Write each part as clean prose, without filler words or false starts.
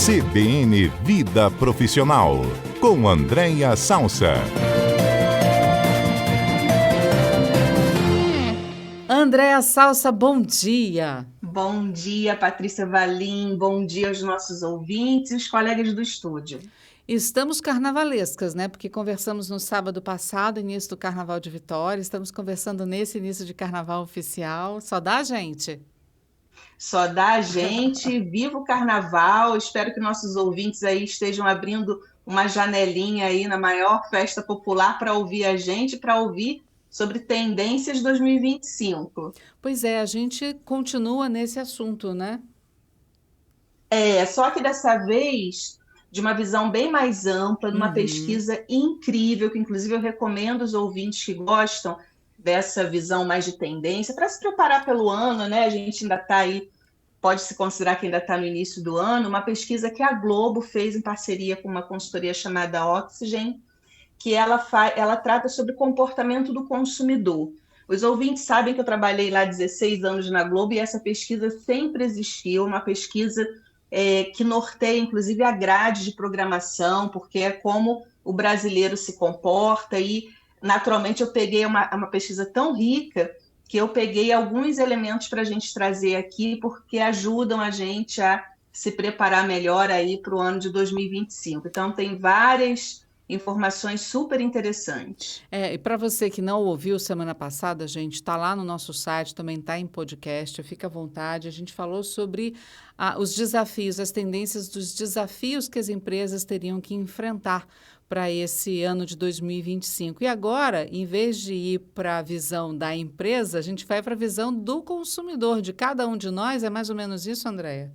CBN Vida Profissional, com Andréia Salsa. Andréia Salsa, bom dia. Bom dia, Patrícia Valim, bom dia aos nossos ouvintes e os colegas do estúdio. Estamos carnavalescas, né? Porque conversamos no sábado passado, início do Carnaval de Vitória, estamos conversando nesse início de Carnaval oficial. Só dá a gente? Só dá a gente, viva o Carnaval, espero que nossos ouvintes aí estejam abrindo uma janelinha aí na maior festa popular para ouvir a gente, para ouvir sobre tendências 2025. Pois é, a gente continua nesse assunto, né? Só que dessa vez, de uma visão bem mais ampla, numa pesquisa incrível, que inclusive eu recomendo aos ouvintes que gostam dessa visão mais de tendência, para se preparar pelo ano, né? A gente ainda está aí, pode se considerar que ainda está no início do ano, uma pesquisa que a Globo fez em parceria com uma consultoria chamada Oxygen, que ela trata sobre comportamento do consumidor. Os ouvintes sabem que eu trabalhei lá 16 anos na Globo e essa pesquisa sempre existiu, uma pesquisa que norteia, inclusive, a grade de programação, porque é como o brasileiro se comporta e, naturalmente, eu peguei uma pesquisa tão rica que eu peguei alguns elementos para a gente trazer aqui, porque ajudam a gente a se preparar melhor aí para o ano de 2025. Então, tem várias informações super interessantes. E para você que não ouviu semana passada, gente, está lá no nosso site, também está em podcast, fica à vontade. A gente falou sobre os desafios, as tendências dos desafios que as empresas teriam que enfrentar para esse ano de 2025. E agora, em vez de ir para a visão da empresa, a gente vai para a visão do consumidor, de cada um de nós. É mais ou menos isso, Andréia?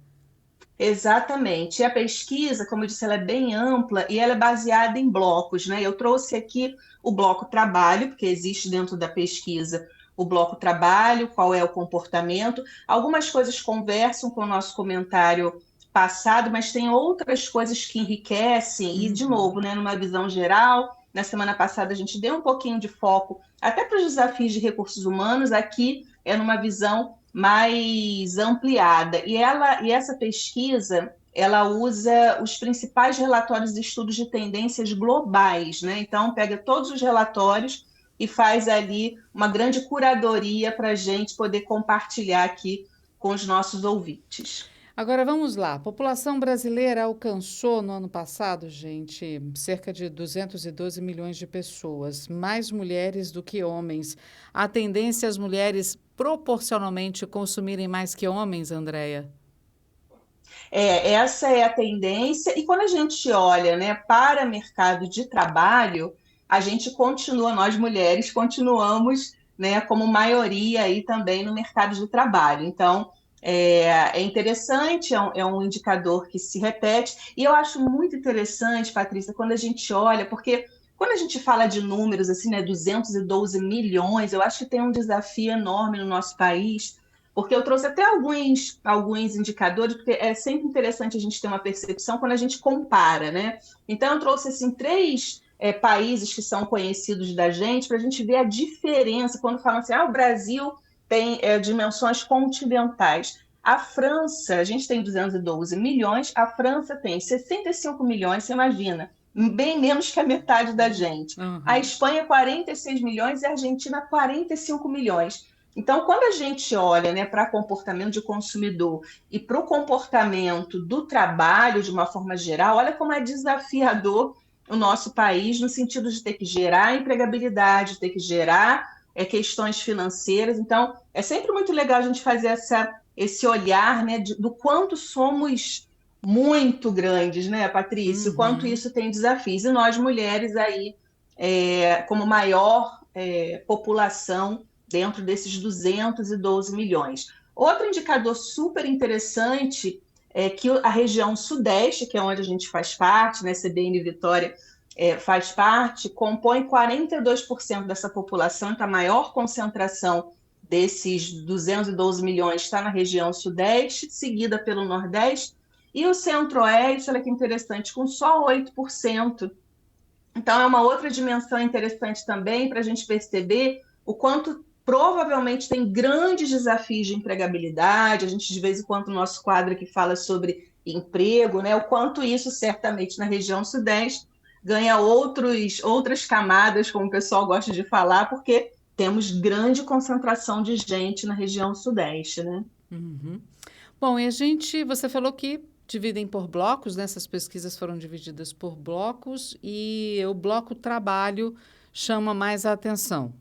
Exatamente. E a pesquisa, como eu disse, ela é bem ampla e ela é baseada em blocos, né? Eu trouxe aqui o bloco trabalho, porque existe dentro da pesquisa o bloco trabalho, qual é o comportamento. Algumas coisas conversam com o nosso comentário passado, mas tem outras coisas que enriquecem. E, de novo, né, numa visão geral, na semana passada a gente deu um pouquinho de foco até para os desafios de recursos humanos, aqui é numa visão mais ampliada. E essa pesquisa, ela usa os principais relatórios e estudos de tendências globais, né? Então, pega todos os relatórios e faz ali uma grande curadoria para a gente poder compartilhar aqui com os nossos ouvintes. Agora vamos lá. A população brasileira alcançou no ano passado, gente, cerca de 212 milhões de pessoas, mais mulheres do que homens. A tendência é as mulheres proporcionalmente consumirem mais que homens, Andréia? Essa é a tendência. E quando a gente olha, né, para o mercado de trabalho, a gente continua, nós mulheres continuamos, né, como maioria aí também no mercado de trabalho. Então, é interessante, é um indicador que se repete. E eu acho muito interessante, Patrícia, quando a gente olha, porque quando a gente fala de números, assim, né, 212 milhões, eu acho que tem um desafio enorme no nosso país, porque eu trouxe até alguns indicadores, porque é sempre interessante a gente ter uma percepção quando a gente compara, né? Então, eu trouxe, assim, três países que são conhecidos da gente, para a gente ver a diferença, quando falam assim, o Brasil tem dimensões continentais. A França, a gente tem 212 milhões, a França tem 65 milhões, você imagina, bem menos que a metade da gente. A Espanha, 46 milhões e a Argentina, 45 milhões. Então, quando a gente olha, né, para comportamento de consumidor e para o comportamento do trabalho de uma forma geral, olha como é desafiador o nosso país no sentido de ter que gerar empregabilidade, ter que gerar questões financeiras. Então, é sempre muito legal a gente fazer esse olhar, né, do quanto somos muito grandes, né, Patrícia? O quanto isso tem desafios. E nós, mulheres, aí, como maior população dentro desses 212 milhões. Outro indicador super interessante é que a região Sudeste, que é onde a gente faz parte, né, CBN Vitória faz parte, compõe 42% dessa população, então a maior concentração desses 212 milhões está na região Sudeste, seguida pelo Nordeste, e o Centro-Oeste, olha que interessante, com só 8%. Então, é uma outra dimensão interessante também para a gente perceber o quanto provavelmente tem grandes desafios de empregabilidade. A gente, de vez em quando, no nosso quadro aqui fala sobre emprego, né? O quanto isso, certamente, na região Sudeste, ganha outras camadas, como o pessoal gosta de falar, porque temos grande concentração de gente na região Sudeste, né? Uhum. Bom, você falou que dividem por blocos, né? Essas pesquisas foram divididas por blocos e o bloco trabalho chama mais a atenção.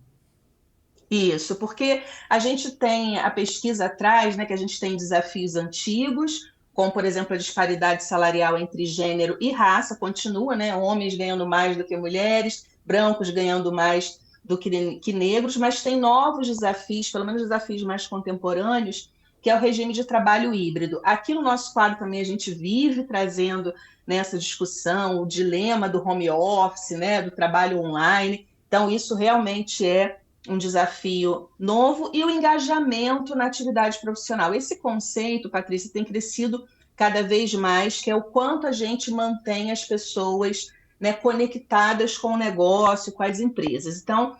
Isso, porque a gente tem a pesquisa atrás, né, que a gente tem desafios antigos, como, por exemplo, a disparidade salarial entre gênero e raça, continua, né? Homens ganhando mais do que mulheres, brancos ganhando mais do que negros, mas tem novos desafios, pelo menos desafios mais contemporâneos, que é o regime de trabalho híbrido. Aqui no nosso quadro também a gente vive trazendo nessa discussão o dilema do home office, né, do trabalho online. Então, isso realmente é um desafio novo e o engajamento na atividade profissional. Esse conceito, Patrícia, tem crescido cada vez mais, que é o quanto a gente mantém as pessoas, né, conectadas com o negócio, com as empresas. Então,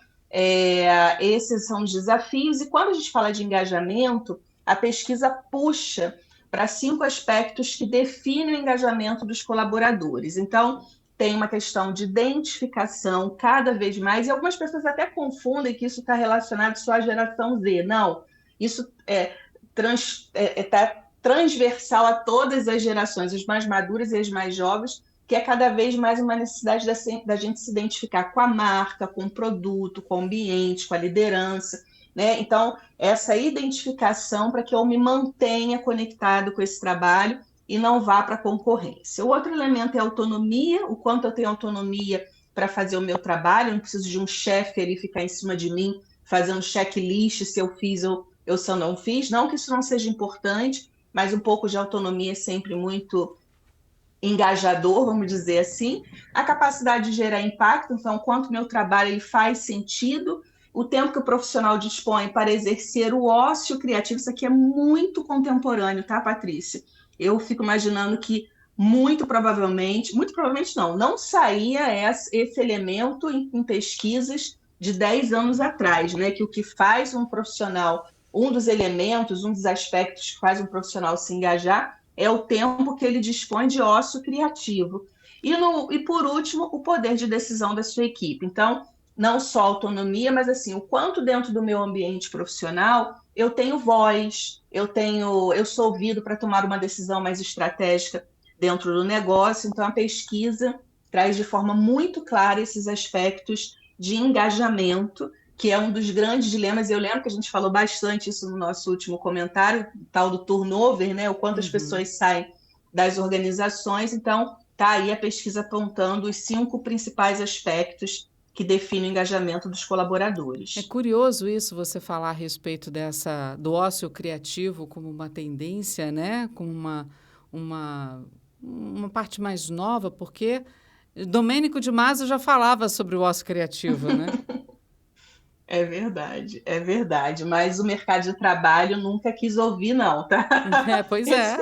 esses são os desafios. E quando a gente fala de engajamento, a pesquisa puxa para 5 aspectos que definem o engajamento dos colaboradores. Então, tem uma questão de identificação cada vez mais, e algumas pessoas até confundem que isso está relacionado só à geração Z. Não, isso está transversal a todas as gerações, as mais maduras e as mais jovens, que é cada vez mais uma necessidade da gente se identificar com a marca, com o produto, com o ambiente, com a liderança, né? Então, essa identificação para que eu me mantenha conectado com esse trabalho e não vá para a concorrência. O outro elemento é a autonomia, o quanto eu tenho autonomia para fazer o meu trabalho, eu não preciso de um chefe ali ficar em cima de mim, fazendo checklist se eu fiz ou se eu não fiz. Não que isso não seja importante, mas um pouco de autonomia é sempre muito engajador, vamos dizer assim. A capacidade de gerar impacto, então, o quanto meu trabalho ele faz sentido, o tempo que o profissional dispõe para exercer o ócio criativo. Isso aqui é muito contemporâneo, tá, Patrícia? Eu fico imaginando que muito provavelmente não saía esse elemento em pesquisas de 10 anos atrás, né? Que o que faz um profissional, um dos elementos, um dos aspectos que faz um profissional se engajar é o tempo que ele dispõe de ócio criativo. E por último, o poder de decisão da sua equipe. Então, não só autonomia, mas assim, o quanto dentro do meu ambiente profissional eu tenho voz, eu sou ouvido para tomar uma decisão mais estratégica dentro do negócio. Então, a pesquisa traz de forma muito clara esses aspectos de engajamento, que é um dos grandes dilemas. Eu lembro que a gente falou bastante isso no nosso último comentário, tal do turnover, né? O quanto as pessoas saem das organizações. Então, está aí a pesquisa apontando os 5 principais aspectos que define o engajamento dos colaboradores. É curioso isso, você falar a respeito do ócio criativo como uma tendência, né? Como uma parte mais nova, porque Domênico de Masi já falava sobre o ócio criativo, né? É verdade, mas o mercado de trabalho nunca quis ouvir, não, tá? Pois é.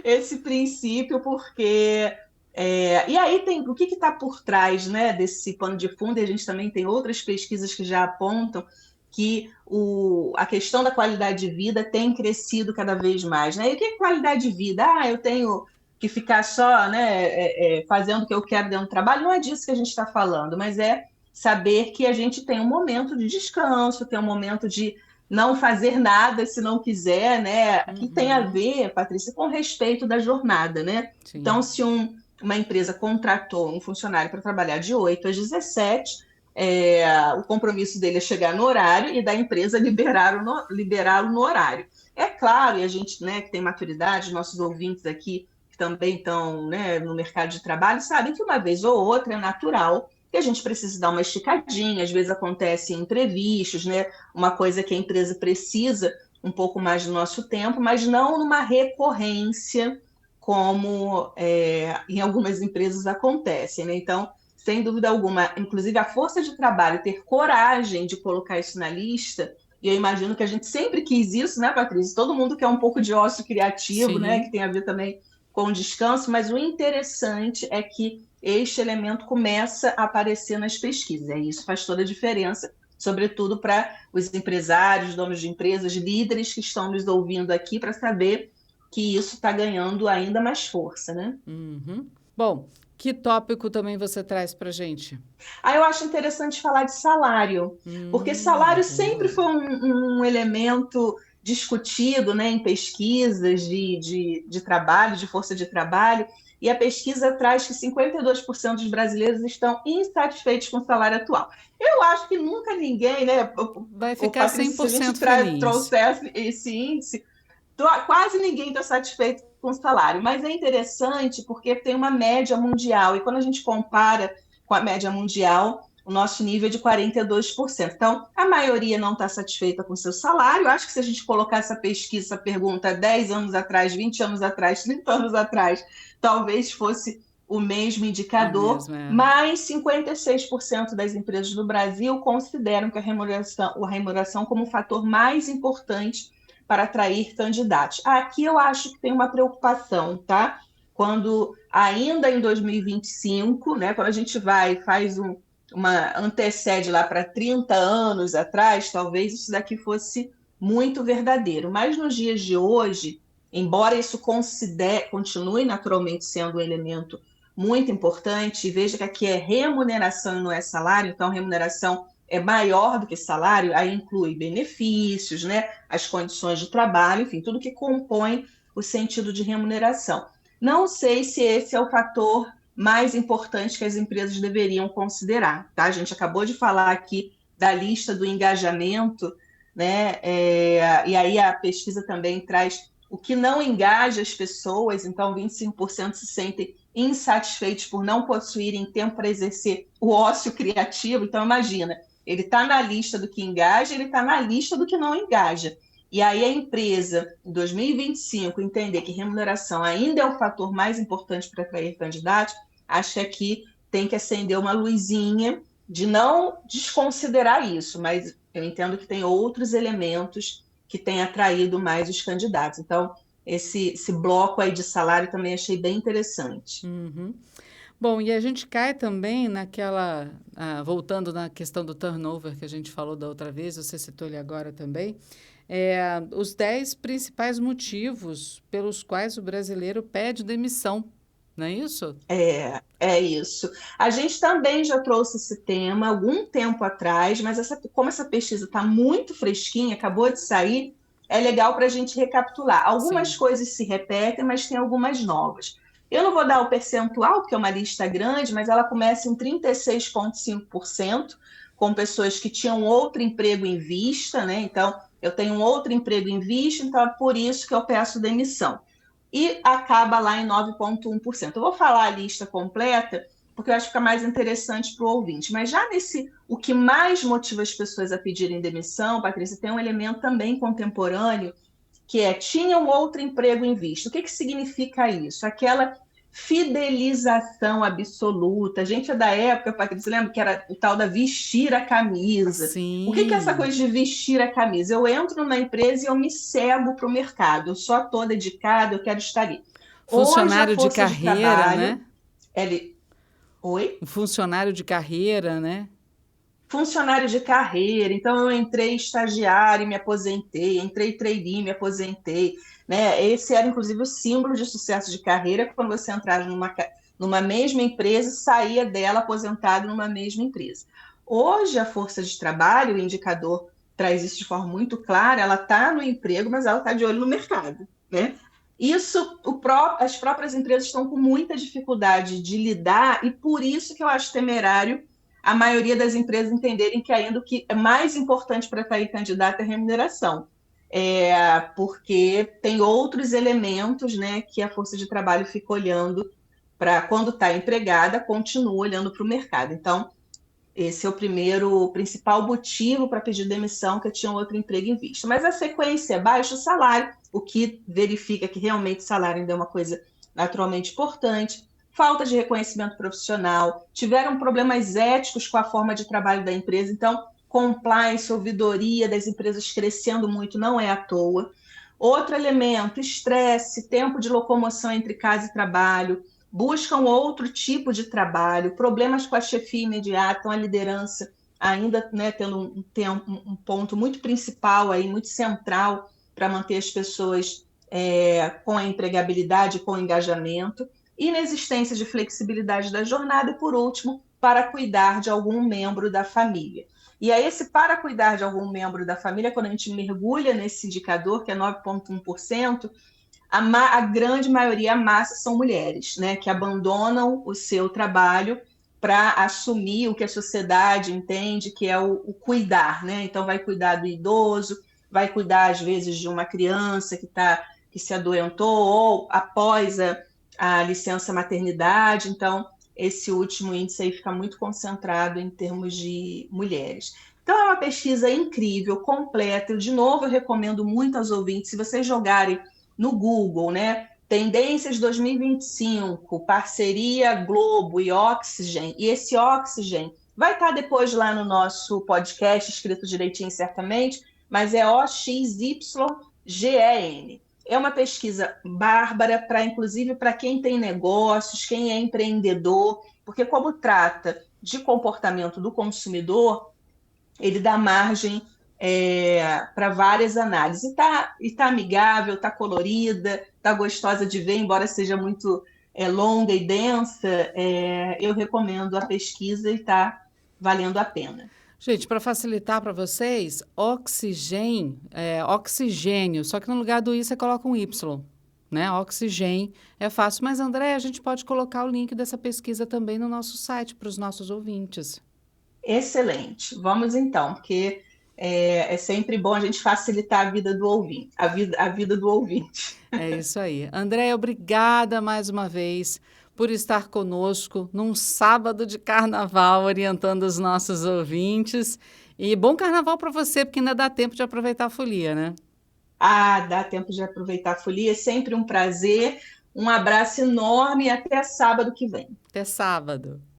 Esse princípio, porque... e aí o que está por trás, né, desse pano de fundo, e a gente também tem outras pesquisas que já apontam que a questão da qualidade de vida tem crescido cada vez mais, né? E o que é qualidade de vida? Eu tenho que ficar só, né, fazendo o que eu quero dentro do trabalho. Não é disso que a gente está falando, mas é saber que a gente tem um momento de descanso, tem um momento de não fazer nada se não quiser, né? Que tem a ver, Patrícia, com o respeito da jornada, né? Sim. Então, se uma empresa contratou um funcionário para trabalhar de 8 às 17, o compromisso dele é chegar no horário e da empresa liberá-lo no horário. É claro, e a gente, né, que tem maturidade, nossos ouvintes aqui que também estão, né, no mercado de trabalho, sabem que uma vez ou outra é natural que a gente precisa dar uma esticadinha, às vezes acontece em imprevistos, né, uma coisa que a empresa precisa um pouco mais do nosso tempo, mas não numa recorrência como em algumas empresas acontece, né? Então, sem dúvida alguma, inclusive a força de trabalho, ter coragem de colocar isso na lista, e eu imagino que a gente sempre quis isso, né, Patrícia? Todo mundo quer um pouco de ócio criativo, né, que tem a ver também com o descanso, mas o interessante é que este elemento começa a aparecer nas pesquisas, e isso faz toda a diferença, sobretudo para os empresários, donos de empresas, líderes que estão nos ouvindo aqui, para saber que isso está ganhando ainda mais força, né? Uhum. Bom, que tópico também você traz para gente? Aí eu acho interessante falar de salário, porque salário sempre Boa. foi um elemento discutido, né, em pesquisas de trabalho, de força de trabalho, e a pesquisa traz que 52% dos brasileiros estão insatisfeitos com o salário atual. Eu acho que nunca ninguém, né, Vai o ficar Patrícia, se a gente 100% feliz. trouxesse esse índice, quase ninguém está satisfeito com o salário, mas é interessante porque tem uma média mundial, e quando a gente compara com a média mundial, o nosso nível é de 42%. Então, a maioria não está satisfeita com o seu salário. Eu acho que se a gente colocar essa pesquisa, essa pergunta 10 anos atrás, 20 anos atrás, 30 anos atrás, talvez fosse o mesmo O indicador, mesmo, é. mas 56% das empresas do Brasil consideram que a remuneração como o fator mais importante para atrair candidatos. Aqui eu acho que tem uma preocupação, tá? Quando ainda em 2025, né, quando a gente faz uma antecede lá para 30 anos atrás, talvez isso daqui fosse muito verdadeiro. Mas nos dias de hoje, embora isso continue naturalmente sendo um elemento muito importante, e veja que aqui é remuneração e não é salário, então remuneração é maior do que salário, aí inclui benefícios, né, as condições de trabalho, enfim, tudo que compõe o sentido de remuneração. Não sei se esse é o fator mais importante que as empresas deveriam considerar, tá? A gente acabou de falar aqui da lista do engajamento, né? E aí a pesquisa também traz o que não engaja as pessoas, então 25% se sentem insatisfeitos por não possuírem tempo para exercer o ócio criativo. Então, imagina, ele está na lista do que engaja, ele está na lista do que não engaja. E aí a empresa, em 2025, entender que remuneração ainda é o fator mais importante para atrair candidatos, acho que aqui tem que acender uma luzinha de não desconsiderar isso, mas eu entendo que tem outros elementos que têm atraído mais os candidatos. Então, esse bloco aí de salário também achei bem interessante. Uhum. Bom, e a gente cai também naquela, voltando na questão do turnover que a gente falou da outra vez, você citou ele agora também, os 10 principais motivos pelos quais o brasileiro pede demissão, não é isso? É isso. A gente também já trouxe esse tema algum tempo atrás, mas como essa pesquisa está muito fresquinha, acabou de sair, é legal para a gente recapitular. Algumas Sim. coisas se repetem, mas tem algumas novas. Eu não vou dar o percentual, porque é uma lista grande, mas ela começa em 36,5%, com pessoas que tinham outro emprego em vista, né? Então, eu tenho um outro emprego em vista, então é por isso que eu peço demissão e acaba lá em 9,1%. Eu vou falar a lista completa, porque eu acho que fica mais interessante para o ouvinte. Mas já o que mais motiva as pessoas a pedirem demissão, Patrícia, tem um elemento também contemporâneo, que tinha um outro emprego em vista. O que significa isso? Aquela fidelização absoluta. A gente é da época, Patrícia, lembra que era o tal da vestir a camisa. O que é essa Sim. coisa de vestir a camisa? Eu entro numa empresa e eu me cego para o mercado. Eu só estou dedicada, eu quero estar ali. Hoje a Funcionário de força de carreira, trabalho, né? Oi? Um funcionário de carreira, né? Funcionário de carreira, então eu entrei estagiário e me aposentei, entrei trainee e me aposentei, né? Esse era inclusive o símbolo de sucesso de carreira, quando você entrava numa mesma empresa e saía dela aposentado numa mesma empresa. Hoje a força de trabalho, o indicador traz isso de forma muito clara, ela está no emprego, mas ela está de olho no mercado, né? Isso, as próprias empresas estão com muita dificuldade de lidar e por isso que eu acho temerário a maioria das empresas entenderem que ainda o que é mais importante para atrair candidato é remuneração. Porque tem outros elementos, né, que a força de trabalho fica olhando para quando está empregada, continua olhando para o mercado. Então, esse é o principal motivo para pedir demissão, que eu tinha outro emprego em vista. Mas a sequência é baixo salário, o que verifica que realmente o salário ainda é uma coisa naturalmente importante, falta de reconhecimento profissional, tiveram problemas éticos com a forma de trabalho da empresa, então compliance, ouvidoria das empresas crescendo muito, não é à toa. Outro elemento, estresse, tempo de locomoção entre casa e trabalho, buscam outro tipo de trabalho, problemas com a chefia imediata, então a liderança ainda, né, tendo um ponto muito principal aí, muito central para manter as pessoas com a empregabilidade, com o engajamento, inexistência de flexibilidade da jornada e, por último, para cuidar de algum membro da família. E aí, esse para cuidar de algum membro da família, quando a gente mergulha nesse indicador, que é 9,1%, a grande maioria, a massa, são mulheres, né, que abandonam o seu trabalho para assumir o que a sociedade entende que é o cuidar, né? Então, vai cuidar do idoso, vai cuidar, às vezes, de uma criança que se adoentou, ou após a licença maternidade. Então, esse último índice aí fica muito concentrado em termos de mulheres. Então, é uma pesquisa incrível, completa. Eu, de novo, eu recomendo muito aos ouvintes, se vocês jogarem no Google, né? Tendências 2025, parceria Globo e Oxygen, e esse Oxygen vai estar depois lá no nosso podcast, escrito direitinho certamente, mas é OXYGEN. É uma pesquisa bárbara, inclusive para quem tem negócios, quem é empreendedor, porque como trata de comportamento do consumidor, ele dá margem para várias análises. E tá amigável, tá colorida, tá gostosa de ver, embora seja muito longa e densa, eu recomendo a pesquisa e tá valendo a pena. Gente, para facilitar para vocês, oxigênio, só que no lugar do I você coloca um Y, né? Oxigênio é fácil. Mas, André, a gente pode colocar o link dessa pesquisa também no nosso site para os nossos ouvintes. Excelente. Vamos então, porque é sempre bom a gente facilitar a vida do ouvinte, a vida do ouvinte. É isso aí. André, obrigada mais uma vez por estar conosco num sábado de carnaval, orientando os nossos ouvintes. E bom carnaval para você, porque ainda dá tempo de aproveitar a folia, né? Dá tempo de aproveitar a folia, é sempre um prazer. Um abraço enorme e até sábado que vem. Até sábado.